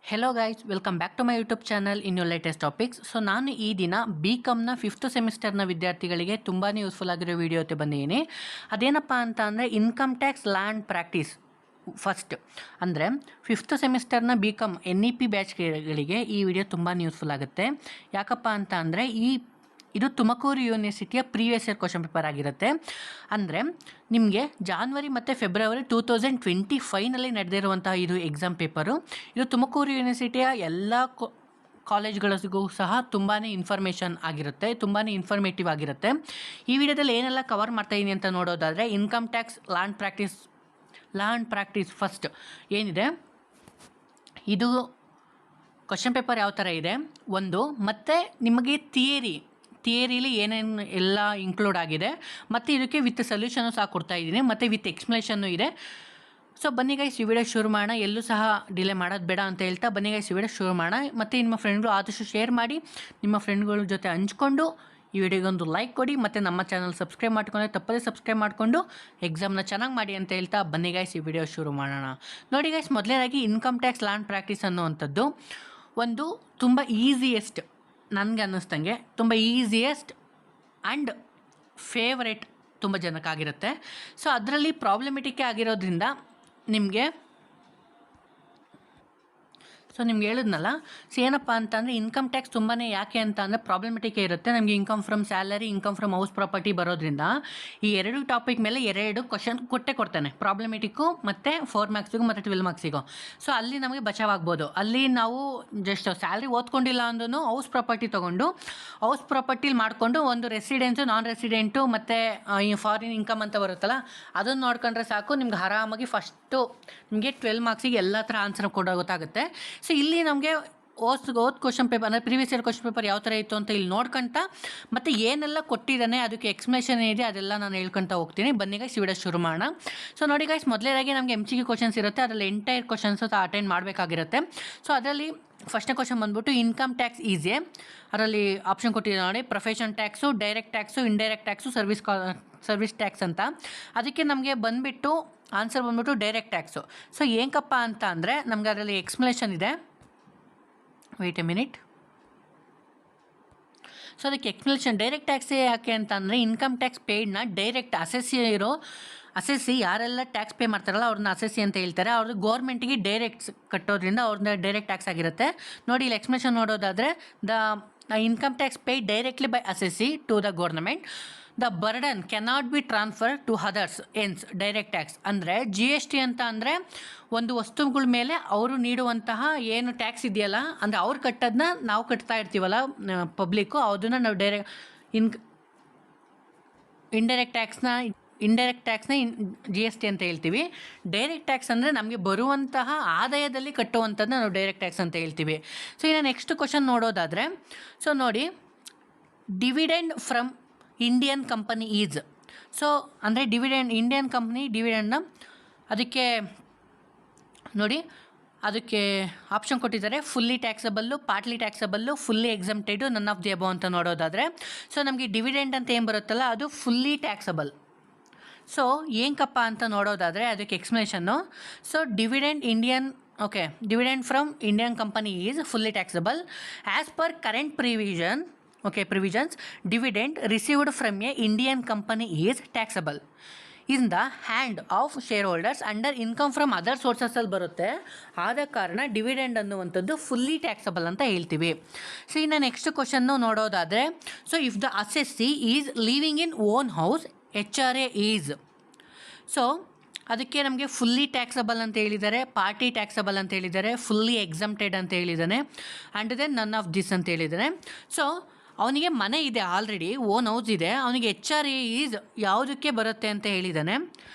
Hello guys, welcome back to my YouTube channel in your latest topics. So ನಾನು ಈ ದಿನ BCom fifth ಸೆಮಿಸ್ಟರ್ನ ವಿದ್ಯಾರ್ಥಿಗಳಿಗೆ ತುಂಬಾ ಯೂಸ್ಫುಲ್ ಆಗಿರೋ ವಿಡಿಯೋ ಜೊತೆ ಬಂದಿದ್ದೀನಿ. ಅದೇನಪ್ಪ ಅಂತ ಅಂದರೆ income tax land practice first. ಅಂದರೆ ಫಿಫ್ತ್ ಸೆಮಿಸ್ಟರ್ನ BCom NEP ಬ್ಯಾಚ್ಗಳಿಗೆ ಈ ವಿಡಿಯೋ ತುಂಬಾ ಯೂಸ್ಫುಲ್ ಆಗುತ್ತೆ. ಯಾಕಪ್ಪ ಅಂತ ಅಂದರೆ ಇದು ತುಮಕೂರು ಯೂನಿವರ್ಸಿಟಿಯ ಪ್ರೀವಿಯಸ್ ಇಯರ್ ಕ್ವಶನ್ ಪೇಪರ್ ಆಗಿರುತ್ತೆ. ಅಂದರೆ ನಿಮಗೆ ಜಾನ್ವರಿ ಮತ್ತು ಫೆಬ್ರವರಿ 2025ನಲ್ಲಿ ನಡೆದಿರುವಂತಹ ಇದು ಎಕ್ಸಾಮ್ ಪೇಪರು. ಇದು ತುಮಕೂರು ಯೂನಿವರ್ಸಿಟಿಯ ಎಲ್ಲ ಕಾಲೇಜ್ಗಳಿಗೂ ಸಹ ತುಂಬಾ ಇನ್ಫಾರ್ಮೇಷನ್ ಆಗಿರುತ್ತೆ, ತುಂಬಾ ಇನ್ಫಾರ್ಮೇಟಿವ್ ಆಗಿರುತ್ತೆ. ಈ ವಿಡಿಯೋದಲ್ಲಿ ಏನೆಲ್ಲ ಕವರ್ ಮಾಡ್ತಾಯಿದ್ದೀನಿ ಅಂತ ನೋಡೋದಾದರೆ, income tax land practice first ಏನಿದೆ, ಇದು ಕ್ವಶನ್ ಪೇಪರ್ ಯಾವ ಥರ ಇದೆ ಒಂದು, ಮತ್ತು ನಿಮಗೆ ಥಿಯರಿಲಿ ಏನೇನು ಎಲ್ಲ ಇನ್ಕ್ಲೂಡ್ ಆಗಿದೆ, ಮತ್ತು ಇದಕ್ಕೆ ವಿತ್ ಸೊಲ್ಯೂಷನು ಸಹ ಕೊಡ್ತಾಯಿದ್ದೀನಿ, ಮತ್ತು ವಿತ್ ಎಕ್ಸ್ಪ್ಲನೇಷನ್ನು ಇದೆ. ಸೊ ಬನ್ನಿ ಗೈಸ್, ಈ ವಿಡಿಯೋ ಶುರು ಮಾಡೋಣ. ಎಲ್ಲೂ ಸಹ ಡಿಲೇ ಮಾಡೋದು ಬೇಡ ಅಂತ ಹೇಳ್ತಾ ಬನ್ನಿ ಗೈಸ್, ಈ ವಿಡಿಯೋ ಶುರು ಮಾಡೋಣ. ಮತ್ತು ನಿಮ್ಮ ಫ್ರೆಂಡ್ಗಳು ಆದಷ್ಟು ಶೇರ್ ಮಾಡಿ, ನಿಮ್ಮ ಫ್ರೆಂಡ್ಗಳ ಜೊತೆ ಹಂಚ್ಕೊಂಡು ಈ ವಿಡಿಯೋಗೊಂದು ಲೈಕ್ ಕೊಡಿ, ಮತ್ತು ನಮ್ಮ ಚಾನಲ್ ಸಬ್ಸ್ಕ್ರೈಬ್ ಮಾಡ್ಕೊಂಡ್ರೆ ತಪ್ಪದೇ ಸಬ್ಸ್ಕ್ರೈಬ್ ಮಾಡಿಕೊಂಡು ಎಕ್ಸಾಮ್ನ ಚೆನ್ನಾಗಿ ಮಾಡಿ ಅಂತ ಹೇಳ್ತಾ ಬನ್ನಿ ಗೈಸ್, ಈ ವಿಡಿಯೋ ಶುರು ಮಾಡೋಣ. ನೋಡಿ ಗೈಸ್, ಮೊದಲನೇದಾಗಿ ಇನ್ಕಮ್ ಟ್ಯಾಕ್ಸ್ ಲ್ಯಾಂಡ್ ಪ್ರಾಕ್ಟೀಸ್ ಅನ್ನುವಂಥದ್ದು ಒಂದು ತುಂಬ ಈಸಿಯೆಸ್ಟ್, ನನಗೆ ಅನ್ನಿಸ್ದಂಗೆ ತುಂಬ ಈಸಿಯೆಸ್ಟ್ ಆ್ಯಂಡ್ ಫೇವ್ರೇಟ್ ತುಂಬ ಜನಕ್ಕಾಗಿರುತ್ತೆ. ಸೊ ಅದರಲ್ಲಿ ಪ್ರಾಬ್ಲಮೆಟಿಕ್ ಆಗಿರೋದ್ರಿಂದ ನಿಮಗೆ ಹೇಳಿದ್ನಲ್ಲ. ಸೊ ಏನಪ್ಪ ಅಂತಂದರೆ ಇನ್ಕಮ್ ಟ್ಯಾಕ್ಸ್ ತುಂಬಾ ಯಾಕೆ ಅಂತ ಅಂದರೆ ಪ್ರಾಬ್ಲಮೆಟಿಕ್ಕೇ ಇರುತ್ತೆ. ನಮಗೆ income from salary, income from house property ಬರೋದ್ರಿಂದ ಈ ಎರಡು ಟಾಪಿಕ್ ಮೇಲೆ ಎರಡು ಕ್ವಶನ್ ಕೊಡ್ತಾನೆ, ಪ್ರಾಬ್ಲಮೆಟಿಕ್ಕು ಮತ್ತು 4 ಮಾರ್ಕ್ಸಿಗೂ ಮತ್ತು 12 ಮಾರ್ಕ್ಸಿಗೂ. ಸೊ ಅಲ್ಲಿ ನಮಗೆ ಬಚಾವಾಗ್ಬೋದು. ಅಲ್ಲಿ ನಾವು ಜಸ್ಟ್ ಸ್ಯಾಲ್ರಿ ಓದ್ಕೊಂಡಿಲ್ಲ ಅಂದ್ರೂ ಹೌಸ್ ಪ್ರಾಪರ್ಟಿ ತೊಗೊಂಡು ಹೌಸ್ ಪ್ರಾಪರ್ಟಿಲಿ ಮಾಡಿಕೊಂಡು ಒಂದು ರೆಸಿಡೆನ್ಸು, ನಾನ್ ರೆಸಿಡೆಂಟು ಮತ್ತು ಈ ಫಾರಿನ್ ಇನ್ಕಮ್ ಅಂತ ಬರುತ್ತಲ್ಲ, ಅದನ್ನು ನೋಡ್ಕೊಂಡ್ರೆ ಸಾಕು, ನಿಮ್ಗೆ ಆರಾಮಾಗಿ ಫಸ್ಟು ನಿಮಗೆ 12 ಮಾರ್ಕ್ಸಿಗೆ ಎಲ್ಲ ಥರ ಆನ್ಸರ್ ಗೊತ್ತಾಗುತ್ತೆ. ಸೊ ಇಲ್ಲಿ ನಮಗೆ ಓದ್ ಕ್ವಶನ್ ಪೇಪರ್ ಅಂದರೆ ಪ್ರೀವಿಯಸ್ ಇಯರ್ ಕ್ವಶನ್ ಪೇಪರ್ ಯಾವ ಥರ ಇತ್ತು ಅಂತ ಇಲ್ಲಿ ನೋಡ್ಕೊಂತ, ಮತ್ತು ಏನೆಲ್ಲ ಕೊಟ್ಟಿದ್ದಾನೆ ಅದಕ್ಕೆ ಎಕ್ಸ್ಪ್ಲನೇಷನ್ ಏನಿದೆ ಅದೆಲ್ಲ ನಾನು ಹೇಳ್ಕೊತ ಹೋಗ್ತೀನಿ. ಬನ್ನಿ ಗೈಸ್, ವಿಡಿಯೋ ಶುರು ಮಾಡೋಣ. ಸೊ ನೋಡಿ ಗೈಸ್, ಮೊದಲೇದಾಗಿ ನಮಗೆ MCQ ಕ್ವಶನ್ಸ್ ಇರುತ್ತೆ, ಅದರಲ್ಲಿ ಎಂಟೈರ್ ಕ್ವಶನ್ಸು ಅಟೆಂಡ್ ಮಾಡಬೇಕಾಗಿರುತ್ತೆ. ಸೊ ಅದರಲ್ಲಿ ಫಸ್ಟ್ನೇ ಕ್ವಶನ್ ಬಂದ್ಬಿಟ್ಟು ಇನ್ಕಮ್ ಟ್ಯಾಕ್ಸ್ ಈಸಿ. ಅದರಲ್ಲಿ ಆಪ್ಷನ್ ಕೊಟ್ಟಿದ್ದಾರೆ ನೋಡಿ, profession tax, direct tax, indirect tax, service tax ಅಂತ. ಅದಕ್ಕೆ ನಮಗೆ ಬಂದುಬಿಟ್ಟು ಆನ್ಸರ್ ಬಂದ್ಬಿಟ್ಟು ಡೈರೆಕ್ಟ್ ಟ್ಯಾಕ್ಸು. ಸೊ ಏನಕ್ಕಪ್ಪ ಅಂತ ಅಂದರೆ ನಮಗೆ ಅದರಲ್ಲಿ ಎಕ್ಸ್ಪ್ಲನೇಷನ್ ಇದೆ, ವೇಟ್ ಎ ಮಿನಿಟ್. ಸೊ ಅದಕ್ಕೆ ಎಕ್ಸ್ಪ್ಲನೇಷನ್ ಡೈರೆಕ್ಟ್ ಟ್ಯಾಕ್ಸೇ ಯಾಕೆ ಅಂತ ಅಂದರೆ ಇನ್ಕಮ್ ಟ್ಯಾಕ್ಸ್ ಪೇಯ್ಡ್ನ ಡೈರೆಕ್ಟ್ ಅಸೆಸ್ಸಿ ಯಾರೆಲ್ಲ ಟ್ಯಾಕ್ಸ್ ಪೇ ಮಾಡ್ತಾರಲ್ಲ ಅವ್ರನ್ನ ಅಸೆಸ್ಸಿ ಅಂತ ಹೇಳ್ತಾರೆ. ಅವ್ರದ್ದು ಗೌರ್ಮೆಂಟಿಗೆ ಡೈರೆಕ್ಟ್ಸ್ ಕಟ್ಟೋದ್ರಿಂದ ಅವ್ರನ್ನ ಡೈರೆಕ್ಟ್ ಟ್ಯಾಕ್ಸ್ ಆಗಿರುತ್ತೆ. ನೋಡಿ ಇಲ್ಲಿ ಎಕ್ಸ್ಪ್ಲನೇಷನ್ ನೋಡೋದಾದರೆ, the income tax paid directly by assessee to the government, the burden cannot be transfer to others hence direct tax. ಅಂದರೆ GST ಅಂತ ಅಂದರೆ ಒಂದು ವಸ್ತುಗಳ ಮೇಲೆ ಅವರು ನೀಡುವಂತಹ ಏನು ಟ್ಯಾಕ್ಸ್ ಇದೆಯಲ್ಲ, ಅಂದರೆ ಅವ್ರು ಕಟ್ಟೋದನ್ನ ನಾವು ಕಟ್ತಾ ಇರ್ತೀವಲ್ಲ ಪಬ್ಲಿಕ್ಕು, ಅದನ್ನು ನಾವು ಇಂಡೈರೆಕ್ಟ್ ಟ್ಯಾಕ್ಸ್ನ GST ಅಂತ ಹೇಳ್ತೀವಿ. ಡೈರೆಕ್ಟ್ ಟ್ಯಾಕ್ಸ್ ಅಂದರೆ ನಮಗೆ ಬರುವಂತಹ ಆದಾಯದಲ್ಲಿ ಕಟ್ಟುವಂಥದ್ದನ್ನ ನಾವು ಡೈರೆಕ್ಟ್ ಟ್ಯಾಕ್ಸ್ ಅಂತ ಹೇಳ್ತೀವಿ. ಸೊ ಇನ್ನು ನೆಕ್ಸ್ಟ್ ಕ್ವಶನ್ ನೋಡೋದಾದರೆ, ಸೊ ನೋಡಿ, dividend from Indian company is. So ಅಂದರೆ ಇಂಡಿಯನ್ ಕಂಪ್ನಿ ಡಿವಿಡೆಂಡ್ನ ಅದಕ್ಕೆ ನೋಡಿ, ಅದಕ್ಕೆ ಆಪ್ಷನ್ ಕೊಟ್ಟಿದ್ದಾರೆ, fully taxable, partly taxable, fully exempted, none of the ಅಬೋ ಅಂತ ನೋಡೋದಾದರೆ. ಸೊ ನಮಗೆ ಡಿವಿಡೆಂಡ್ ಅಂತ ಏನು ಬರುತ್ತಲ್ಲ ಅದು ಫುಲ್ಲಿ ಟ್ಯಾಕ್ಸಬಲ್. ಸೊ ಏನಕ್ಕಪ್ಪ ಅಂತ ನೋಡೋದಾದರೆ ಅದಕ್ಕೆ explanation. So dividend from Indian company is fully taxable as per current provisions. Dividend received from a Indian company is taxable in the hand of shareholders under income from other sources ಅಲ್ಲಿ ಬರುತ್ತೆ. ಆದ ಕಾರಣ dividend ಅನ್ನುವಂಥದ್ದು fully taxable ಅಂತ ಹೇಳ್ತೀವಿ. So ಇನ್ನು next question ನೋಡೋದಾದರೆ, so if the assessee is living in own house, HRA is. So ಅದಕ್ಕೆ ನಮಗೆ ಫುಲ್ಲಿ ಟ್ಯಾಕ್ಸಬಲ್ ಅಂತ ಹೇಳಿದ್ದಾರೆ, ಪಾರ್ಟಿ ಟ್ಯಾಕ್ಸಬಲ್ ಅಂತ ಹೇಳಿದ್ದಾರೆ, ಫುಲ್ಲಿ ಎಕ್ಸಮ್ಟೆಡ್ ಅಂತ ಹೇಳಿದ್ದಾನೆ, and then none of this ಅಂತ ಹೇಳಿದ್ದಾನೆ. ಸೊ ಅವನಿಗೆ ಮನೆ ಇದೆ, ಆಲ್ರೆಡಿ ಓನ್ ಹೌಸ್ ಇದೆ, ಅವನಿಗೆ HRA ಈಸ್ ಯಾವುದಕ್ಕೆ ಬರುತ್ತೆ ಅಂತ ಹೇಳಿದ್ದಾನೆ.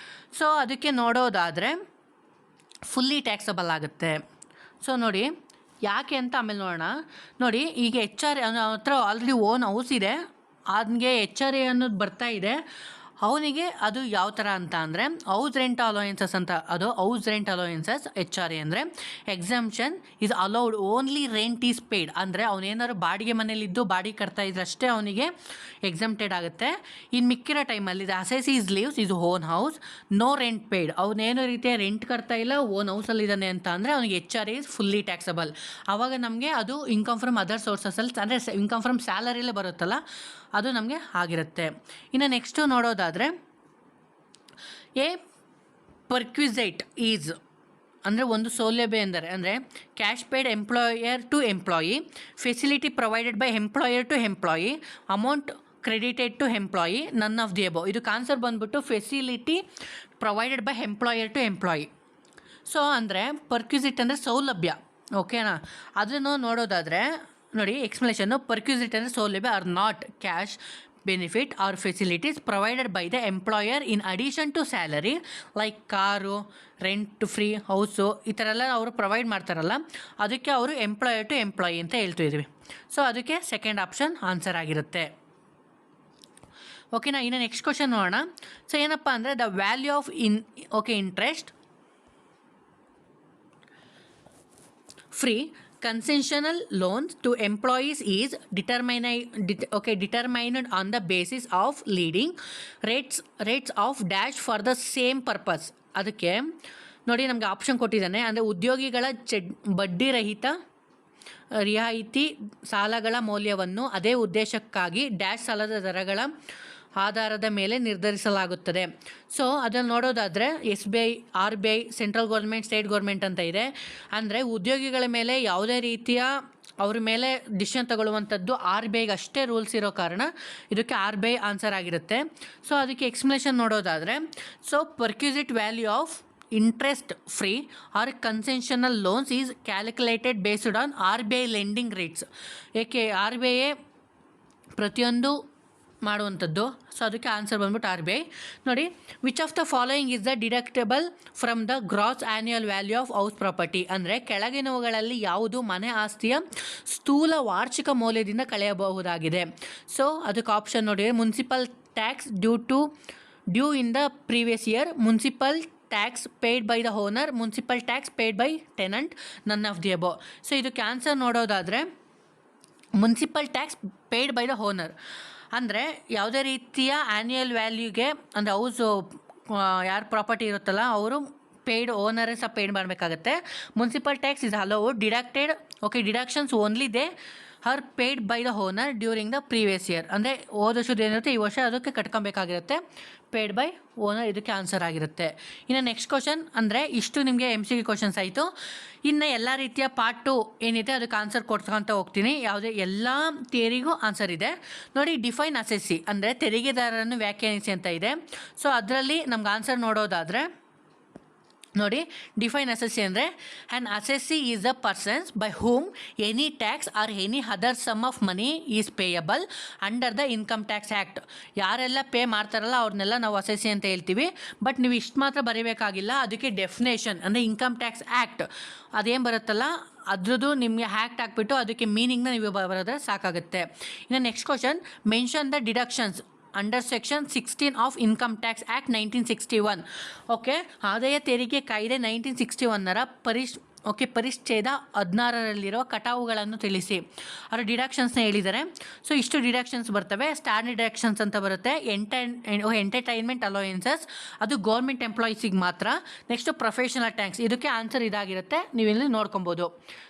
ಸೊ ಅದಕ್ಕೆ ನೋಡೋದಾದರೆ ಫುಲ್ಲಿ ಟ್ಯಾಕ್ಸಬಲ್ ಆಗುತ್ತೆ. ಸೊ ನೋಡಿ ಯಾಕೆ ಅಂತ ಆಮೇಲೆ ನೋಡೋಣ. ನೋಡಿ, ಈಗ HRA ಹತ್ರ ಆಲ್ರೆಡಿ ಓನ್ ಹೌಸ್ ಇದೆ, ಅವನಿಗೆ HRA ಅನ್ನೋದು ಬರ್ತಾ ಇದೆ. ಅವನಿಗೆ ಅದು ಯಾವ ಥರ ಅಂತ ಅಂದರೆ ಹೌಸ್ ರೆಂಟ್ ಅಲೋಯೆನ್ಸಸ್ ಅಂತ, ಅದು ಹೌಸ್ ರೆಂಟ್ ಅಲೋಯೆನ್ಸಸ್ HRA ಅಂದರೆ exemption is allowed only rent is paid. ಅಂದರೆ ಅವನೇನಾದ್ರು ಬಾಡಿಗೆ ಮನೇಲಿದ್ದು ಬಾಡಿಗೆ ಕಟ್ತಾ ಇದ್ರೆ ಅಷ್ಟೇ ಅವನಿಗೆ ಎಕ್ಸಮ್ಟೆಡ್ ಆಗುತ್ತೆ. ಇನ್ನು ಮಿಕ್ಕಿರೋ ಟೈಮಲ್ಲಿ the assessee is leaves his own house no rent paid. ಅವನೇನೋ ರೀತಿಯ ರೆಂಟ್ ಕಟ್ತಾ ಇಲ್ಲ, ಓನ್ ಹೌಸಲ್ಲಿ ಇದ್ದಾನೆ ಅಂತ ಅಂದರೆ ಅವನಿಗೆ HRA ಈಸ್ ಫುಲ್ಲಿ ಟ್ಯಾಕ್ಸಬಲ್. ಆವಾಗ ನಮಗೆ ಅದು ಇನ್ಕಮ್ ಫ್ರಮ್ ಅದರ್ ಸೋರ್ಸಸಲ್ಲಿ ಅಂದರೆ ಇನ್ಕಮ್ ಫ್ರಮ್ ಸ್ಯಾಲರಿಲೇ ಬರುತ್ತಲ್ಲ, ಅದು ನಮಗೆ ಆಗಿರುತ್ತೆ. ಇನ್ನು ನೆಕ್ಸ್ಟು ನೋಡೋದಾದರೆ ಎ ಪರ್ಕ್ವಿಸೈಟ್ ಈಸ್ ಅಂದರೆ ಒಂದು ಸೌಲಭ್ಯ ಎಂದರೆ ಅಂದರೆ cash paid employer to employee, facility provided by employer to employee, amount credited to employee, none of the above. ಇದಕ್ಕೆ ಆನ್ಸರ್ ಬಂದುಬಿಟ್ಟು facility provided by employer to employee. So ಅಂದರೆ ಪರ್ಕ್ವಿಸಿಟ್ ಅಂದರೆ ಸೌಲಭ್ಯ, ಓಕೆನಾ. ಅದನ್ನು ನೋಡೋದಾದರೆ ನೋಡಿ ಎಕ್ಸ್ಪ್ಲನೇಷನ್ನು, ಪರ್ಕ್ವಿಸಿಟ್ ಅಂದರೆ ಸೌಲಭ್ಯ are not cash benefit or facilities provided by the employer in addition to salary like car, rent free house, ಈ ಥರ ಎಲ್ಲ ಅವರು ಪ್ರೊವೈಡ್ ಮಾಡ್ತಾರಲ್ಲ, ಅದಕ್ಕೆ ಅವರು ಎಂಪ್ಲಾಯರ್ ಟು ಎಂಪ್ಲಾಯಿ ಅಂತ ಹೇಳ್ತಿದ್ವಿ. ಸೊ ಅದಕ್ಕೆ ಸೆಕೆಂಡ್ ಆಪ್ಷನ್ ಆನ್ಸರ್ ಆಗಿರುತ್ತೆ. ಓಕೆನಾ. ಇನ್ನು ನೆಕ್ಸ್ಟ್ ಕ್ವಶನ್ ನೋಡೋಣ. ಸೊ ಏನಪ್ಪ ಅಂದರೆ the value of interest free concessional loans to employees is determined on the basis of leading rates of dash for the same purpose. ಅದಕ್ಕೆ ನೋಡಿ ನಮಗೆ ಆಪ್ಷನ್ ಕೊಟ್ಟಿದ್ದಾನೆ. ಅಂದರೆ ಉದ್ಯೋಗಿಗಳ ಬಡ್ಡಿ ರಹಿತ ರಿಯಾಯಿತಿ ಸಾಲಗಳ ಮೌಲ್ಯವನ್ನು ಅದೇ ಉದ್ದೇಶಕ್ಕಾಗಿ ಡ್ಯಾಶ್ ಸಾಲದ ದರಗಳ ಆಧಾರದ ಮೇಲೆ ನಿರ್ಧರಿಸಲಾಗುತ್ತದೆ. ಸೊ ಅದನ್ನು ನೋಡೋದಾದರೆ SBI, RBI, central government, state government ಅಂತ ಇದೆ. ಅಂದರೆ ಉದ್ಯೋಗಿಗಳ ಮೇಲೆ ಯಾವುದೇ ರೀತಿಯ ಅವ್ರ ಮೇಲೆ ಡಿಸಿಷನ್ ತಗೊಳ್ಳುವಂಥದ್ದು RBIಗೆ ಅಷ್ಟೇ ರೂಲ್ಸ್ ಇರೋ ಕಾರಣ ಇದಕ್ಕೆ RBI ಆನ್ಸರ್ ಆಗಿರುತ್ತೆ. ಸೊ ಅದಕ್ಕೆ ಎಕ್ಸ್ಪ್ಲನೇಷನ್ ನೋಡೋದಾದರೆ, so perquisite value of interest free or concessional loans is calculated based on RBI lending rates. ಏಕೆ RBI ಪ್ರತಿಯೊಂದು ಮಾಡುವಂಥದ್ದು. ಸೊ ಅದಕ್ಕೆ ಆನ್ಸರ್ ಬಂದ್ಬಿಟ್ಟು RBI. ನೋಡಿ, which of the following is the deductible from the gross annual value of house property. ಅಂದರೆ ಕೆಳಗಿನವುಗಳಲ್ಲಿ ಯಾವುದು ಮನೆ ಆಸ್ತಿಯ ಸ್ಥೂಲ ವಾರ್ಷಿಕ ಮೌಲ್ಯದಿಂದ ಕಳೆಯಬಹುದಾಗಿದೆ. ಸೊ ಅದಕ್ಕೆ ಆಪ್ಷನ್ ನೋಡಿ, municipal tax due in the previous year, municipal tax paid by the owner, municipal tax paid by tenant, none of the above. So ಇದಕ್ಕೆ ಆನ್ಸರ್ ನೋಡೋದಾದರೆ municipal tax paid by the owner. ಅಂದರೆ ಯಾವುದೇ ರೀತಿಯ annual ವ್ಯಾಲ್ಯೂಗೆ ಅಂದರೆ house ಯಾರು property ಇರುತ್ತಲ್ಲ ಅವರು paid, ಓನರೇ ಸಹ ಪೇಯ್ಡ್ ಮಾಡಬೇಕಾಗತ್ತೆ. Municipal tax is allowed deductions only they are paid by the owner during the previous year. ಅಂದರೆ ಹೋದ ವರ್ಷದ ಏನಿರುತ್ತೆ ಈ ವರ್ಷ ಅದಕ್ಕೆ ಕಟ್ಕೊಬೇಕಾಗಿರುತ್ತೆ, ಪೇಯ್ಡ್ ಬೈ ಓನರ್ ಇದಕ್ಕೆ ಆನ್ಸರ್ ಆಗಿರುತ್ತೆ. ಇನ್ನು ನೆಕ್ಸ್ಟ್ ಕ್ವಶನ್ ಅಂದರೆ ಇಷ್ಟು ನಿಮಗೆ MCQ ಕ್ವಶನ್ಸ್ ಆಯಿತು. ಇನ್ನು ಎಲ್ಲ ರೀತಿಯ ಪಾರ್ಟ್ 2 ಏನಿದೆ ಅದಕ್ಕೆ ಆನ್ಸರ್ ಕೊಡ್ತಕ್ಕಂತ ಹೋಗ್ತೀನಿ. ಯಾವುದೇ ಎಲ್ಲ ಥಿಯರಿಗೂ ಆನ್ಸರ್ ಇದೆ ನೋಡಿ. ಡಿಫೈನ್ ಅಸೆಸ್ಸಿ ಅಂದರೆ ತೆರಿಗೆದಾರರನ್ನು ವ್ಯಾಖ್ಯಾನಿಸಿ ಅಂತ ಇದೆ. ಸೊ ಅದರಲ್ಲಿ ನಮ್ಗೆ ಆನ್ಸರ್ ನೋಡೋದಾದರೆ ನೋಡಿ, ಡಿಫೈನ್ ಅಸೆಸ್ಸಿ ಅಂದರೆ an assessee is a persons by whom any tax or any other sum of money is payable under the income tax act. ಯಾರೆಲ್ಲ ಪೇ ಮಾಡ್ತಾರಲ್ಲ ಅವ್ರನ್ನೆಲ್ಲ ನಾವು ಅಸೆಸ್ಸಿ ಅಂತ ಹೇಳ್ತೀವಿ. ಬಟ್ ನೀವು ಇಷ್ಟು ಮಾತ್ರ ಬರೀಬೇಕಾಗಿಲ್ಲ, ಅದಕ್ಕೆ ಡೆಫಿನೇಷನ್ ಅಂದರೆ ಇನ್ಕಮ್ ಟ್ಯಾಕ್ಸ್ ಆ್ಯಕ್ಟ್ ಅದೇನು ಬರುತ್ತಲ್ಲ ಅದ್ರದ್ದು ನಿಮಗೆ ಹ್ಯಾಕ್ಟ್ ಹಾಕ್ಬಿಟ್ಟು ಅದಕ್ಕೆ ಮೀನಿಂಗ್ನ ನೀವು ಬರೋದ್ರೆ ಸಾಕಾಗುತ್ತೆ. ಇನ್ನು next question, mention the deductions under section 16 of income tax act 1961. Okay, ಆದಾಯ ತೆರಿಗೆ ಕಾಯ್ದೆ 1961ರ ಪರಿಚ್ಛೇದ 16ರಲ್ಲಿರುವ ಕಟಾವುಗಳನ್ನು ತಿಳಿಸಿ. ಅವರು ಡಿಡಕ್ಷನ್ಸ್ನ ಹೇಳಿದ್ದಾರೆ. ಸೊ ಇಷ್ಟು ಡಿಡಕ್ಷನ್ಸ್ ಬರ್ತವೆ. ಸ್ಟ್ಯಾಂಡರ್ಡ್ ಡಿಡಕ್ಷನ್ಸ್ ಅಂತ ಬರುತ್ತೆ. ಎಂಟರ್ಟೈನ್ಮೆಂಟ್ ಅಲೋಯೆನ್ಸಸ್ ಅದು ಗೌರ್ಮೆಂಟ್ ಎಂಪ್ಲಾಯೀಸಿಗೆ ಮಾತ್ರ. ನೆಕ್ಸ್ಟು ಪ್ರೊಫೆಷನಲ್ ಟ್ಯಾಕ್ಸ್, ಇದಕ್ಕೆ ಆನ್ಸರ್ ಇದಾಗಿರುತ್ತೆ, ನೀವು ಇಲ್ಲಿ ನೋಡ್ಕೊಬೋದು.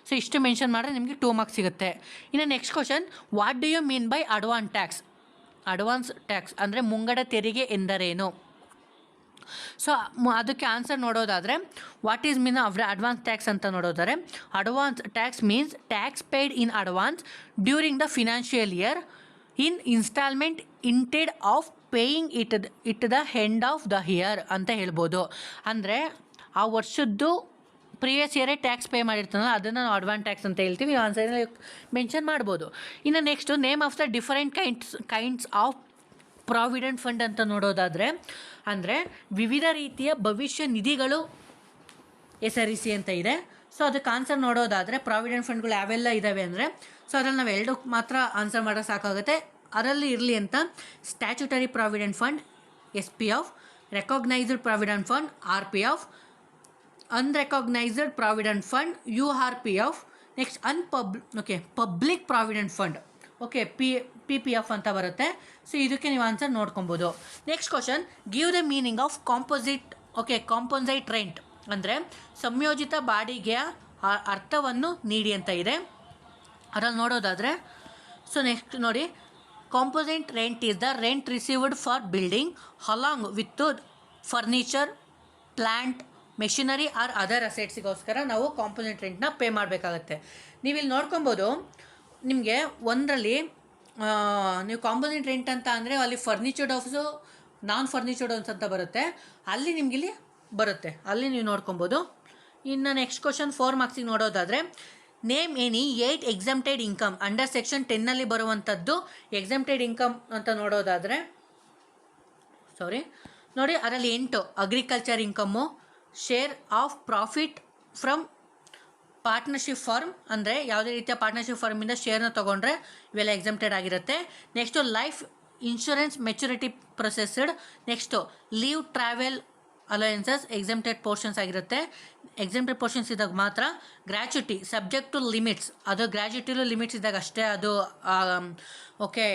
ಸೊ ಇಷ್ಟು ಮೆನ್ಷನ್ ಮಾಡಿದ್ರೆ ನಿಮಗೆ 2 ಮಾರ್ಕ್ಸ್ ಸಿಗುತ್ತೆ. ಇನ್ನು next question, what do you mean by advance tax ಅಂದರೆ ಮುಂಗಡ ತೆರಿಗೆ ಎಂದರೇನು? ಸೊ ಅದಕ್ಕೆ ಆನ್ಸರ್ ನೋಡೋದಾದರೆ what is mean of advance tax ಅಂತ ನೋಡೋದಾದರೆ, advance tax means tax paid in advance during the financial year in instalment instead of paying it the end of the year ಅಂತ ಹೇಳ್ಬೋದು. ಅಂದರೆ ಆ ವರ್ಷದ್ದು ಪ್ರೀವಿಯಸ್ ಇಯರೇ ಟ್ಯಾಕ್ಸ್ ಪೇ ಮಾಡಿರ್ತಾನಲ್ಲ ಅದನ್ನು ನಾವು ಅಡ್ವಾನ್ಸ್ ಟ್ಯಾಕ್ಸ್ ಅಂತ ಹೇಳ್ತೀವಿ. ಆನ್ಸರಲ್ಲಿ ಮೆನ್ಷನ್ ಮಾಡ್ಬೋದು. ಇನ್ನು next name of the different kinds of provident fund ಅಂತ ನೋಡೋದಾದರೆ, ಅಂದರೆ ವಿವಿಧ ರೀತಿಯ ಭವಿಷ್ಯ ನಿಧಿಗಳು SREC ಅಂತ ಇದೆ. ಸೊ ಅದಕ್ಕೆ ಆನ್ಸರ್ ನೋಡೋದಾದರೆ ಪ್ರಾವಿಡೆಂಟ್ ಫಂಡ್ಗಳು ಯಾವೆಲ್ಲ ಇದ್ದಾವೆ ಅಂದರೆ, ಸೊ ಅದ್ರಲ್ಲಿ ನಾವು 2 ಮಾತ್ರ ಆನ್ಸರ್ ಮಾಡೋ ಸಾಕಾಗುತ್ತೆ. ಅದರಲ್ಲಿ ಇರಲಿ ಅಂತ statutory provident fund, S P F, recognised provident fund R P F, unrecognised provident fund U R P F, next public provident fund P F ಅಂತ ಬರುತ್ತೆ. ಸೊ ಇದಕ್ಕೆ ನೀವು ಆನ್ಸರ್ ನೋಡ್ಕೊಬೋದು. Next question, give the meaning of composite rent ಅಂದರೆ ಸಂಯೋಜಿತ ಬಾಡಿಗೆಯ ಅರ್ಥವನ್ನು ನೀಡಿ ಅಂತ ಇದೆ. ಅದರಲ್ಲಿ ನೋಡೋದಾದರೆ, ಸೊ ನೆಕ್ಸ್ಟ್ ನೋಡಿ, composite rent is the rent received for building along with furniture, plant, machinery or other ಅಸೆಟ್ಸಿಗೋಸ್ಕರ ನಾವು ಕಾಂಪೋಸೈಟ್ ರೆಂಟ್ನ ಪೇ ಮಾಡಬೇಕಾಗತ್ತೆ. ನೀವಿಲ್ಲಿ ನೋಡ್ಕೊಬೋದು, ನಿಮಗೆ ಒಂದರಲ್ಲಿ ನೀವು ಕಾಂಪೋಸೈಟ್ ರೆಂಟ್ ಅಂತ ಅಂದರೆ ಅಲ್ಲಿ ಫರ್ನಿಚರ್ಡ್ ಹೌಸು, ನಾನ್ ಫರ್ನಿಚರ್ಡ್ ಹೌಸ್ ಅಂತ ಬರುತ್ತೆ, ಅಲ್ಲಿ ನಿಮಗಿಲ್ಲಿ ಬರುತ್ತೆ, ಅಲ್ಲಿ ನೀವು ನೋಡ್ಕೊಬೋದು. ಇನ್ನು ನೆಕ್ಸ್ಟ್ ಕ್ವಶನ್ 4 ಮಾರ್ಕ್ಸಿಗೆ ನೋಡೋದಾದರೆ, name any 8 exempted income under section 10ನಲ್ಲಿ ಬರುವಂಥದ್ದು ಎಕ್ಸಮ್ಟೆಡ್ ಇನ್ಕಮ್ ಅಂತ ನೋಡೋದಾದರೆ, ನೋಡಿ ಅದರಲ್ಲಿ 8 agriculture income, share of profit from partnership firm ಅಂದರೆ ಯಾವುದೇ ರೀತಿಯ ಪಾರ್ಟ್ನರ್ಶಿಪ್ ಫರ್ಮಿಂದ ಶೇರ್ನ ತೊಗೊಂಡ್ರೆ ಇವೆಲ್ಲ ಎಕ್ಸಮ್ಟೆಡ್ ಆಗಿರುತ್ತೆ. Next life insurance maturity processed, next leave travel alliances exempted portions ಆಗಿರುತ್ತೆ. ಎಕ್ಸಮ್ಟೆಡ್ ಪೋರ್ಷನ್ಸ್ ಇದ್ದಾಗ ಮಾತ್ರ. ಗ್ರ್ಯಾಚ್ಯುಟಿ ಸಬ್ಜೆಕ್ಟ್ ಟು ಲಿಮಿಟ್ಸ್, ಅದು ಗ್ರ್ಯಾಚ್ಯುಟಿಲು ಲಿಮಿಟ್ಸ್ ಇದ್ದಾಗ ಅಷ್ಟೇ ಅದು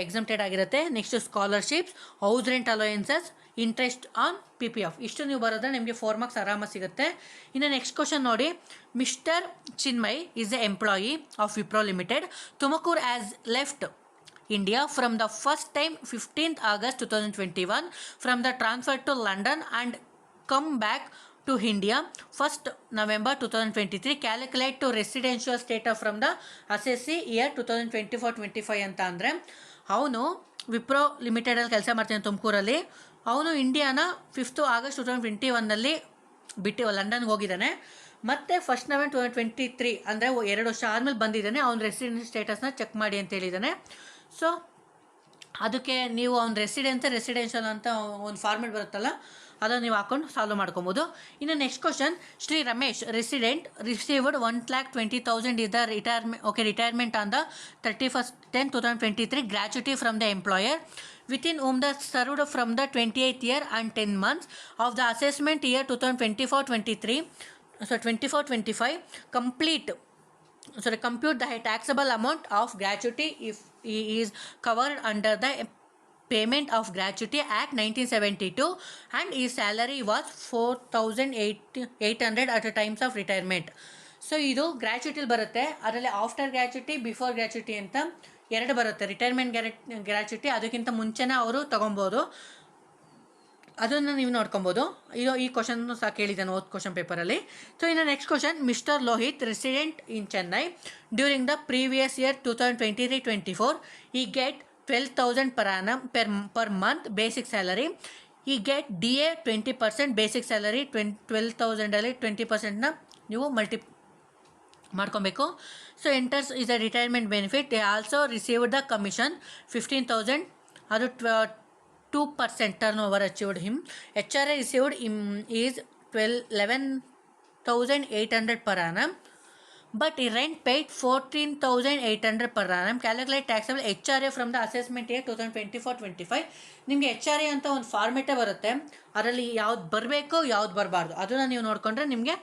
ಎಕ್ಸಮ್ಟೆಡ್ ಆಗಿರುತ್ತೆ. Next scholarships, house rent allowances, interest on P P F, ಇಷ್ಟು ನೀವು ಬರೋದ್ರೆ ನಿಮಗೆ 4 ಮಾರ್ಕ್ಸ್ ಆರಾಮಾಗಿ ಸಿಗುತ್ತೆ. ಇನ್ನು ನೆಕ್ಸ್ಟ್ ಕ್ವಶನ್ ನೋಡಿ, mister Chinmay is A employee of Wipro limited, Tumakuru as left India from the first time 15th August 2021 from the transfer to London and come back to India 1st November 2023. Calculate to residential status from the assessee year 2024-25 ಅಂತ ಅಂದರೆ, ಅವನು ವಿಪ್ರೋ ಲಿಮಿಟೆಡಲ್ಲಿ ಕೆಲಸ ಮಾಡ್ತಾನೆ ತುಮಕೂರಲ್ಲಿ. ಅವನು ಇಂಡಿಯಾನ 5th August 2021ನಲ್ಲಿ ಬಿಟ್ಟು ಲಂಡನ್ಗೆ ಹೋಗಿದ್ದಾನೆ. ಮತ್ತು 1st November 2023 ಅಂದರೆ 2 ವರ್ಷ ಆದಮೇಲೆ ಬಂದಿದ್ದಾನೆ. ಅವ್ನ ರೆಸಿಡೆನ್ಸಿ ಸ್ಟೇಟಸ್ನ ಚೆಕ್ ಮಾಡಿ ಅಂತ ಹೇಳಿದ್ದಾನೆ. ಸೊ ಅದಕ್ಕೆ ನೀವು ಅವ್ನ ರೆಸಿಡೆನ್ಷಿಯಲ್ ಅಂತ ಒಂದು ಫಾರ್ಮೆಟ್ ಬರುತ್ತಲ್ಲ, ಅದನ್ನು ನೀವು ಹಾಕೊಂಡು ಸಾಲ್ವ್ ಮಾಡ್ಕೊಬೋದು. ಇನ್ನು next question, Shri Ramesh resident received 1,20,000 is the retirement on the 31st/10/2023 gratuity from the employer within whom the served from the 28th year and 10 months of the assessment year 2024-25 compute the taxable amount of gratuity if he is covered under the Payment of Gratuity Act 1972 and his salary was 4,800 at the times of retirement. So ಇದು ಗ್ರ್ಯಾಚ್ಯುಟಿಲಿ ಬರುತ್ತೆ. ಅದರಲ್ಲಿ after gratuity, before gratuity ಅಂತ 2 ಬರುತ್ತೆ. Retirement gratuity ಅದಕ್ಕಿಂತ ಮುಂಚೆನೇ ಅವರು ತೊಗೊಬೋದು, ಅದನ್ನು ನೀವು ನೋಡ್ಕೊಬೋದು. ಈ ಕ್ವಶನ್ ಸಹ ಕೇಳಿದ್ದಾನೆ ಓದ್ ಕ್ವಶನ್ ಪೇಪರಲ್ಲಿ. ಸೊ ಇನ್ನು next question, mister Lohith resident in Chennai during the previous year 2023-24 ಈ get 12,000 per annum per month basic salary. He get DA 20% basic salary. 12,000 20%ನ ನೀವು ಮಾಡ್ಕೊಬೇಕು. So enters is a retirement benefit. They also received the commission 15,000, ಅದು 2% turn over achieved him. HRA received is 11,800 per annum. But he rent paid 14,800 per annum. Calculate taxable HRA from the assessment year 2024-25. ನಿಮಗೆ HRA ಅಂತ ಒಂದು ಫಾರ್ಮೆಟೇ ಬರುತ್ತೆ, ಅದರಲ್ಲಿ ಯಾವ್ದು ಬರಬೇಕು ಯಾವ್ದು ಬರಬಾರ್ದು ಅದನ್ನು ನೀವು ನೋಡಿಕೊಂಡ್ರೆ ನಿಮಗೆ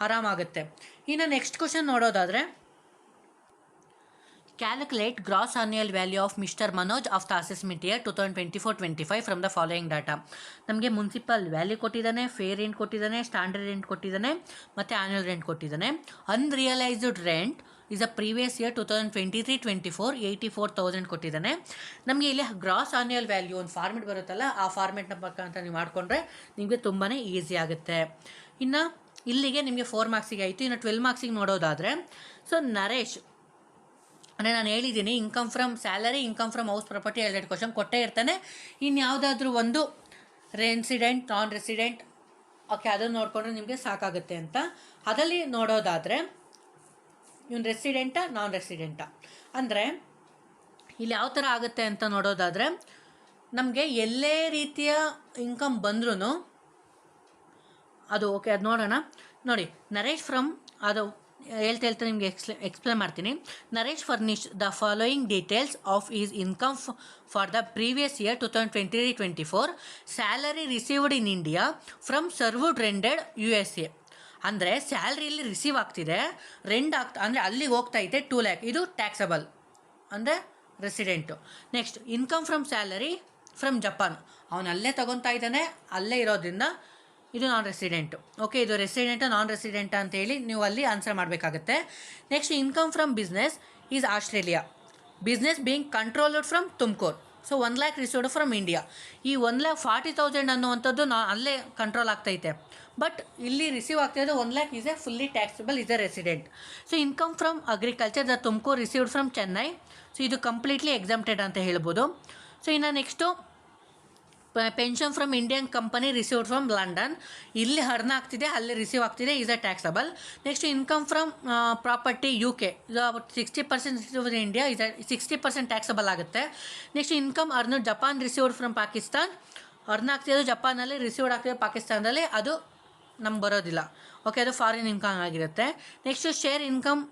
ಆರಾಮಾಗುತ್ತೆ. ಇನ್ನು ನೆಕ್ಸ್ಟ್ ಕ್ವಶನ್ ನೋಡೋದಾದರೆ, calculate gross annual value of mister Manoj of the assessment year 2024-25 from the following data. ನಮಗೆ ಮುನ್ಸಿಪಲ್ ವ್ಯಾಲ್ಯೂ ಕೊಟ್ಟಿದ್ದಾನೆ, ಫೇರ್ ರೆಂಟ್ ಕೊಟ್ಟಿದ್ದಾನೆ, ಸ್ಟ್ಯಾಂಡರ್ಡ್ ರೆಂಟ್ ಕೊಟ್ಟಿದ್ದಾನೆ, ಮತ್ತು ಆ್ಯನ್ಯುಯಲ್ ರೆಂಟ್ ಕೊಟ್ಟಿದ್ದಾನೆ. Unrealised rent is a previous year 2023-24 84,000 ಕೊಟ್ಟಿದ್ದಾನೆ. ನಮಗೆ ಇಲ್ಲಿ ಗ್ರಾಸ್ ಆನ್ಯುಯಲ್ ವ್ಯಾಲ್ಯೂ ಒಂದು ಫಾರ್ಮೆಟ್ ಬರುತ್ತಲ್ಲ, ಆ ಫಾರ್ಮೆಟ್ನ ಅಂತ ನೀವು ಮಾಡಿಕೊಂಡ್ರೆ ನಿಮಗೆ ತುಂಬಾ ಈಸಿ ಆಗುತ್ತೆ. ಇನ್ನು ಇಲ್ಲಿಗೆ ನಿಮಗೆ 4 ಮಾರ್ಕ್ಸಿಗೆ ಆಯಿತು. ಇನ್ನು 12 ಮಾರ್ಕ್ಸಿಗೆ ನೋಡೋದಾದರೆ, ಸೊ ನರೇಶ್ ಅಂದರೆ ನಾನು ಹೇಳಿದ್ದೀನಿ income from salary, income from house property 2 question ಕೊಟ್ಟೇ ಇರ್ತಾನೆ. ಇನ್ನು ಯಾವುದಾದ್ರೂ ಒಂದು ರೆಸಿಡೆಂಟ್, ನಾನ್ ರೆಸಿಡೆಂಟ್, ಅದನ್ನು ನೋಡಿಕೊಂಡ್ರೆ ನಿಮಗೆ ಸಾಕಾಗುತ್ತೆ ಅಂತ. ಅದರಲ್ಲಿ ನೋಡೋದಾದರೆ ಇವನು ರೆಸಿಡೆಂಟಾ ನಾನ್ ರೆಸಿಡೆಂಟಾ ಅಂದರೆ ಇಲ್ಲಿ ಯಾವ ಥರ ಆಗುತ್ತೆ ಅಂತ ನೋಡೋದಾದರೆ, ನಮಗೆ ಎಲ್ಲೇ ರೀತಿಯ ಇನ್ಕಮ್ ಬಂದ್ರೂ ಅದು ಅದು ನೋಡೋಣ. ನೋಡಿ, ನರೇಶ್ ಫ್ರಮ್ ಅದು ಹೇಳ್ತಾ ನಿಮಗೆ ಎಕ್ಸ್ಪ್ಲೇನ್ ಮಾಡ್ತೀನಿ. Naresh furnish the following details of is income for the previous year 2023-24, salary received in India from served ರೆಂಡೆಡ್ USA. ಅಂದರೆ ಸ್ಯಾಲ್ರಿಯಲ್ಲಿ ರಿಸೀವ್ ಆಗ್ತಿದೆ, ಅಂದರೆ ಅಲ್ಲಿಗೆ ಹೋಗ್ತಾ ಇದೆ 2 lakh, ಇದು ಟ್ಯಾಕ್ಸಬಲ್ ಅಂದರೆ resident. Next income from salary from Japan, ಅವನು ಅಲ್ಲೇ ತೊಗೊತಾ ಇದ್ದಾನೆ, ಅಲ್ಲೇ ಇರೋದ್ರಿಂದ ಇದು ನಾನ್ ರೆಸಿಡೆಂಟು. ಓಕೆ, ಇದು ರೆಸಿಡೆಂಟಾ ನಾನ್ ರೆಸಿಡೆಂಟಾ ಅಂತೇಳಿ ನೀವು ಅಲ್ಲಿ ಆನ್ಸರ್ ಮಾಡಬೇಕಾಗತ್ತೆ. Next income from business is Australia, business being controlled from Tumakuru. So 1 lakh received from India. ಈ 1,40,000 ಅನ್ನುವಂಥದ್ದು ಅಲ್ಲೇ ಕಂಟ್ರೋಲ್ ಆಗ್ತೈತೆ, ಬಟ್ ಇಲ್ಲಿ ರಿಸೀವ್ ಆಗ್ತಾಯಿದ್ದು 1 lakh is a fully taxable, is a resident. So income from agriculture the Tumakuru received from Chennai, so ಇದು completely exempted ಅಂತ ಹೇಳ್ಬೋದು. So ಇನ್ನು next pension from Indian company received from London, ಇಲ್ಲಿ ಹರ್ನ ಆಗ್ತಿದೆ, ಅಲ್ಲಿ ರಿಸೀವ್ ಆಗ್ತಿದೆ, is a taxable. Next income from property UK, ಇದು 60% received India, is 60% taxable ಆಗುತ್ತೆ. Next income earn Japan received from Pakistan, earn ಆಗ್ತಿರೋದು ಜಪಾನಲ್ಲಿ, ರಿಸೀವ್ಡ್ ಆಗ್ತಿದೆ ಪಾಕಿಸ್ತಾನದಲ್ಲಿ, ಅದು ನಮ್ಗೆ ಬರೋದಿಲ್ಲ. ಓಕೆ, ಅದು ಫಾರಿನ್ ಇನ್ಕಮ್ ಆಗಿರುತ್ತೆ. Next share income,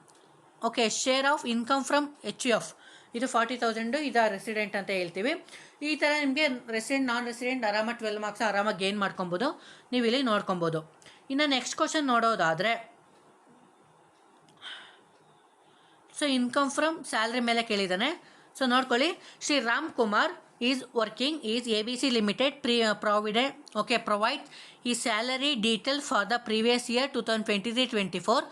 okay, share of income from HUF, ಇದು 40,000, ಇದು ರೆಸಿಡೆಂಟ್ ಅಂತ ಹೇಳ್ತೀವಿ. ಈ ಥರ ನಿಮಗೆ ರೆಸಿಡೆಂಟ್ ನಾನ್ ರೆಸಿಡೆಂಟ್ ಆರಾಮಾಗಿ 12 ಮಾರ್ಕ್ಸ್ ಆರಾಮಾಗಿ ಗೇನ್ ಮಾಡ್ಕೊಬೋದು, ನೀವು ಇಲ್ಲಿ ನೋಡ್ಕೊಬೋದು. ಇನ್ನು ನೆಕ್ಸ್ಟ್ ಕ್ವಶನ್ ನೋಡೋದಾದರೆ, ಸೊ ಇನ್ಕಮ್ ಫ್ರಮ್ ಸ್ಯಾಲ್ರಿ ಮೇಲೆ ಕೇಳಿದ್ದಾನೆ. ಸೊ ನೋಡ್ಕೊಳ್ಳಿ, Shri Ram Kumar is working is ABC limited provide ಈ salary detail for the previous year 2023-24.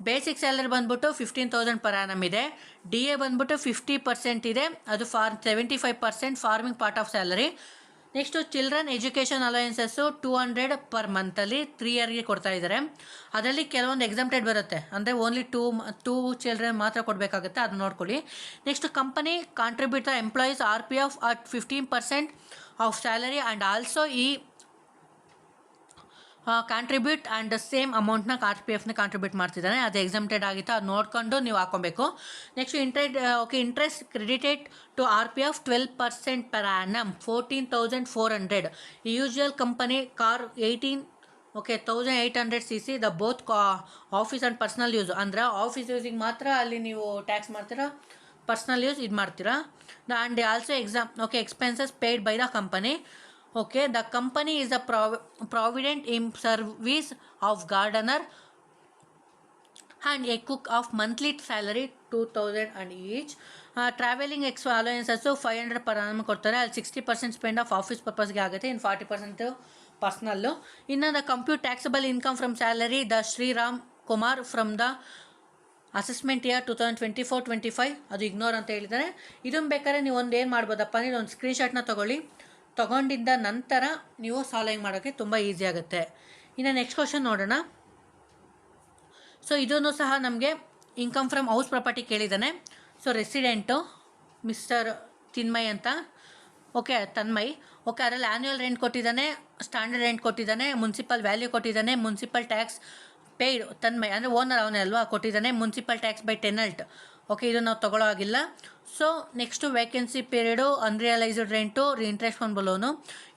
Basic salary ಬಂದ್ಬಿಟ್ಟು 15,000 ಪರ್ ಆ್ಯನಮ್ ಇದೆ. DA ಬಂದ್ಬಿಟ್ಟು 50% ಇದೆ, ಅದು 75% forming part of salary. Next children education allowances 200 per ಮಂತಲ್ಲಿ 3 ಇಯರ್ಗೆ ಕೊಡ್ತಾ ಇದ್ದಾರೆ. ಅದರಲ್ಲಿ ಕೆಲವೊಂದು ಎಕ್ಸಮ್ಟೆಡ್ ಬರುತ್ತೆ, ಅಂದರೆ ಓನ್ಲಿ ಟೂ ಚಿಲ್ಡ್ರನ್ ಮಾತ್ರ ಕೊಡಬೇಕಾಗುತ್ತೆ, ಅದು ನೋಡ್ಕೊಳ್ಳಿ. Next company contribute the employees RPF at 15% of salary and also ಈ ಕಾಂಟ್ರಿಬ್ಯೂಟ್ ಆ್ಯಂಡ್ ಸೇಮ್ ಅಮೌಂಟ್ನ RPFನ ಕಾಂಟ್ರಿಬ್ಯೂಟ್ ಮಾಡ್ತಿದ್ದಾನೆ, ಅದು ಎಕ್ಸಮ್ಟೆಡ್ ಆಗಿತ್ತು, ಅದು ನೋಡ್ಕೊಂಡು ನೀವು ಹಾಕೊಬೇಕು. Next interest credited to RPF 12% per annum 14,400. Usual company car 18,800 cc the both office and personal use, ಅಂದರೆ ಆಫೀಸ್ ಯೂಸಿಗೆ ಮಾತ್ರ ಅಲ್ಲಿ ನೀವು ಟ್ಯಾಕ್ಸ್ ಮಾಡ್ತೀರಾ, ಪರ್ಸ್ನಲ್ ಯೂಸ್ ಇದು ಮಾಡ್ತೀರಾ. And also expenses paid by the company. Okay, the company is a provident in service of gardener and a cook of monthly salary 2,000 and each. Traveling allowances 500 per annum ಕೊಡ್ತಾರೆ, ಅಲ್ಲಿ 60% spend of office ಪರ್ಪಸ್ಗೆ ಆಗುತ್ತೆ, ಇನ್ನು 40% ಪರ್ಸ್ನಲ್ಲು. ಇನ್ನು the compute taxable income from salary the Shriram Kumar from the assessment year 2024-25, ಅದು ignore ಅಂತ ಹೇಳಿದ್ದಾರೆ. ಇದನ್ನು ಬೇಕಾದ್ರೆ ನೀವು ಒಂದು ಏನು ಮಾಡ್ಬೋದಪ್ಪ ಅಂದರೆ ಒಂದು ಸ್ಕ್ರೀನ್ಶಾಟ್ನ ತೊಗೊಂಡಿದ್ದ ನಂತರ ನೀವು ಸಾಲ್ವಿಂಗ್ ಮಾಡೋಕ್ಕೆ ತುಂಬ ಈಸಿ ಆಗುತ್ತೆ. ಇನ್ನು ನೆಕ್ಸ್ಟ್ ಕ್ವಶನ್ ನೋಡೋಣ. ಸೊ ಇದನ್ನು ಸಹ ನಮಗೆ ಇನ್ಕಮ್ ಫ್ರಮ್ ಹೌಸ್ ಪ್ರಾಪರ್ಟಿ ಕೇಳಿದ್ದಾನೆ. ಸೊ ರೆಸಿಡೆಂಟು ಮಿಸ್ಟರ್ ತಿನ್ಮಯ್ ಅಂತ, ಓಕೆ ತನ್ಮಯ್. ಓಕೆ, ಅದರಲ್ಲಿ ಆ್ಯನ್ಯುವಲ್ ರೆಂಟ್ ಕೊಟ್ಟಿದ್ದಾನೆ, ಸ್ಟ್ಯಾಂಡರ್ಡ್ ರೆಂಟ್ ಕೊಟ್ಟಿದ್ದಾನೆ, ಮುನ್ಸಿಪಲ್ ವ್ಯಾಲ್ಯೂ ಕೊಟ್ಟಿದ್ದಾನೆ, ಮುನ್ಸಿಪಲ್ ಟ್ಯಾಕ್ಸ್ ಪೇಯ್ಡ್ ತನ್ಮಯ್ ಅಂದರೆ ಓನರ್ ಅವನೇ ಅಲ್ವಾ ಕೊಟ್ಟಿದ್ದಾನೆ, municipal tax by tenant. Okay, ಇದು ನಾವು ತೊಗೊಳ್ಳೋ ಆಗಿಲ್ಲ. So next vacancy period, unrealised rent, interest fund loan,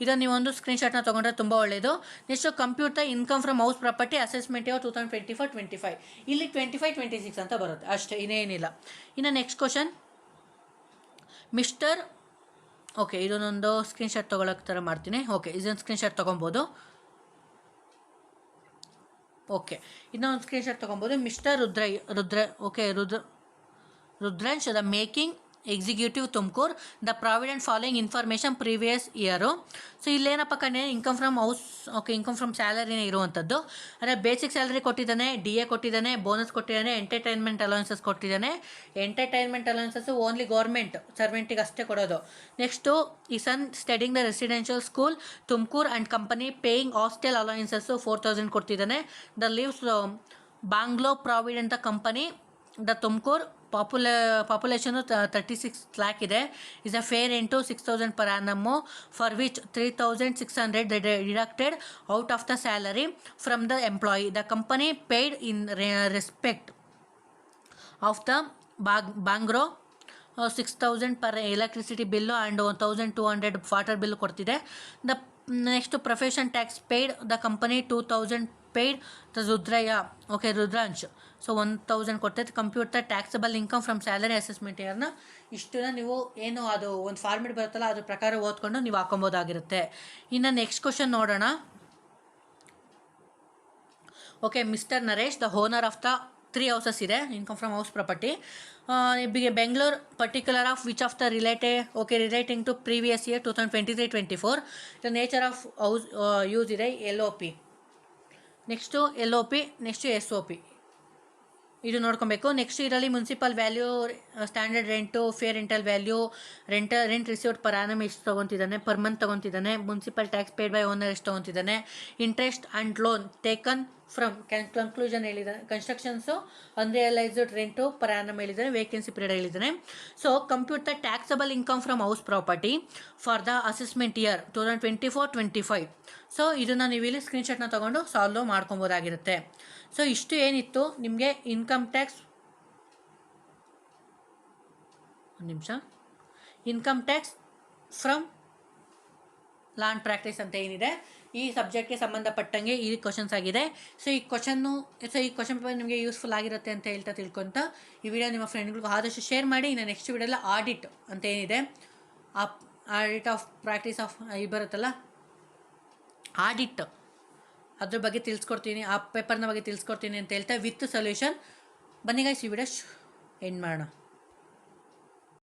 ಇದನ್ನು ನೀವೊಂದು ಸ್ಕ್ರೀನ್ಶಾಟ್ನ ತೊಗೊಂಡ್ರೆ ತುಂಬ ಒಳ್ಳೆಯದು. Next computer income from house property assessment year 2024-25, ಇಲ್ಲಿ 25-26 ಅಂತ ಬರುತ್ತೆ ಅಷ್ಟೇ, ಇನ್ನೇನಿಲ್ಲ. ಇನ್ನು ನೆಕ್ಸ್ಟ್ ಕ್ವಶನ್ ಮಿಸ್ಟರ್, ಓಕೆ ಇದನ್ನೊಂದು ಸ್ಕ್ರೀನ್ಶಾಟ್ ತೊಗೊಳಕ್ಕೆ ಥರ ಮಾಡ್ತೀನಿ. ಓಕೆ, ಇದೊಂದು ಸ್ಕ್ರೀನ್ಶಾಟ್ ತೊಗೊಬೋದು. ಓಕೆ, ಇನ್ನೊಂದು ಸ್ಕ್ರೀನ್ಶಾಟ್ ತೊಗೊಬೋದು. Mister Rudransh the making executive Tumakuru the provident following information previous year. So ಇಲ್ಲೇನಪ್ಪ ಕಣ್ಣೆ income from house, okay income from ಸ್ಯಾಲರಿನೇ ಇರುವಂಥದ್ದು. ಅಂದರೆ ಬೇಸಿಕ್ ಸ್ಯಾಲರಿ ಕೊಟ್ಟಿದ್ದಾನೆ, DA ಕೊಟ್ಟಿದ್ದಾನೆ, ಬೋನಸ್ ಕೊಟ್ಟಿದ್ದಾನೆ, ಎಂಟರ್ಟೈನ್ಮೆಂಟ್ ಅಲೌನ್ಸಸ್ ಕೊಟ್ಟಿದ್ದಾನೆ. ಎಂಟರ್ಟೈನ್ಮೆಂಟ್ ಅಲೌನ್ಸಸ್ಸು ಓನ್ಲಿ ಗೌರ್ಮೆಂಟ್ ಸರ್ವೆಂಟಿಗೆ ಅಷ್ಟೇ ಕೊಡೋದು. ನೆಕ್ಸ್ಟು ಈ son studying the residential school Tumakuru and company paying hostel allowances 4,000 ಕೊಡ್ತಿದ್ದಾನೆ. The leaves bungalow provident the company the Tumakuru population 36 lakh ಇದೆ. Is a fair rent 6,000 per annum, for which 3,600 deducted out of the salary from the employee. The company paid in respect of the bungalow 6,000 per electricity bill and 1,200 water bill ಕೊಡ್ತಿದೆ. The next profession tax paid the company 2,000 paid the Rudrayya, okay Rudransh. So 1000 ಕೊಡ್ತೈತೆ. Compute the taxable income from salary assessment ಇಯರ್ನ. ಇಷ್ಟನ್ನ ನೀವು ಏನು ಅದು ಒಂದು format ಬರುತ್ತಲ್ಲ ಅದ್ರ ಪ್ರಕಾರ ಓದ್ಕೊಂಡು ನೀವು ಹಾಕೊಬೋದಾಗಿರುತ್ತೆ. ಇನ್ನು ನೆಕ್ಸ್ಟ್ ಕ್ವಶನ್ ನೋಡೋಣ. Okay, mister Naresh the owner of the 3 houses ಇದೆ, income from house property. Bengaluru particular of which of the relating to previous year 2023-24. The nature of house use ಇದೆ LOP. Next LOP, next SOP ಇದು ನೋಡ್ಕೊಬೇಕು. Next ಇದರಲ್ಲಿ municipal value, standard rent, fair rental value, rent received per annum ಎಷ್ಟು ತೊಗೊತಿದ್ದಾನೆ, per month ತೊಗೊತಿದ್ದಾನೆ, municipal tax paid by owner ಎಷ್ಟು ತೊಗೊತಿದ್ದಾನೆ, interest and loan taken from conclusion ಹೇಳಿದ್ದಾನೆ, constructions, unrealised rent per annum ಹೇಳಿದ್ದಾನೆ, vacancy period ಹೇಳಿದ್ದಾನೆ. So compute the taxable income from house property for the assessment year 2024-25. So ಇದನ್ನು ನೀವು ಇಲ್ಲಿ ಸ್ಕ್ರೀನ್ಶಾಟ್ನ ತೊಗೊಂಡು solve ಮಾಡ್ಕೊಬೋದಾಗಿರುತ್ತೆ. So ಇಷ್ಟು ಏನಿತ್ತು ನಿಮಗೆ income tax from land practice ಅಂತ ಏನಿದೆ ಈ ಸಬ್ಜೆಕ್ಟ್ಗೆ ಸಂಬಂಧಪಟ್ಟಂಗೆ ಈ ಕ್ವಶನ್ಸ್ ಆಗಿದೆ. ಸೊ ಈ ಕ್ವಶನ್ ಪೇಪರ್ ನಿಮಗೆ ಯೂಸ್ಫುಲ್ ಆಗಿರುತ್ತೆ ಅಂತ ಹೇಳ್ತಾ ತಿಳ್ಕೊತ ಈ ವಿಡಿಯೋ ನಿಮ್ಮ ಫ್ರೆಂಡ್ಗಳಿಗೂ ಆದಷ್ಟು ಶೇರ್ ಮಾಡಿ. ಇನ್ನು ನೆಕ್ಸ್ಟ್ ವಿಡಿಯೋಲ್ಲ ಆಡಿಟ್ ಅಂತ ಏನಿದೆ, ಆಡಿಟ್ ಆಫ್ ಪ್ರಾಕ್ಟೀಸ್ ಆಫ್ ಬರುತ್ತಲ್ಲ ಆಡಿಟ್, ಅದ್ರ ಬಗ್ಗೆ ತಿಳಿಸ್ಕೊಡ್ತೀನಿ, ಆ ಪೇಪರ್ನ ಬಗ್ಗೆ ತಿಳಿಸ್ಕೊಡ್ತೀನಿ ಅಂತ ಹೇಳ್ತಾ ವಿತ್ ಸೊಲ್ಯೂಷನ್. ಬನ್ನಿ ಗೈಸ್ ಈ ವಿಡಿಯೋ ಎಂಡ್ ಮಾಡೋಣ.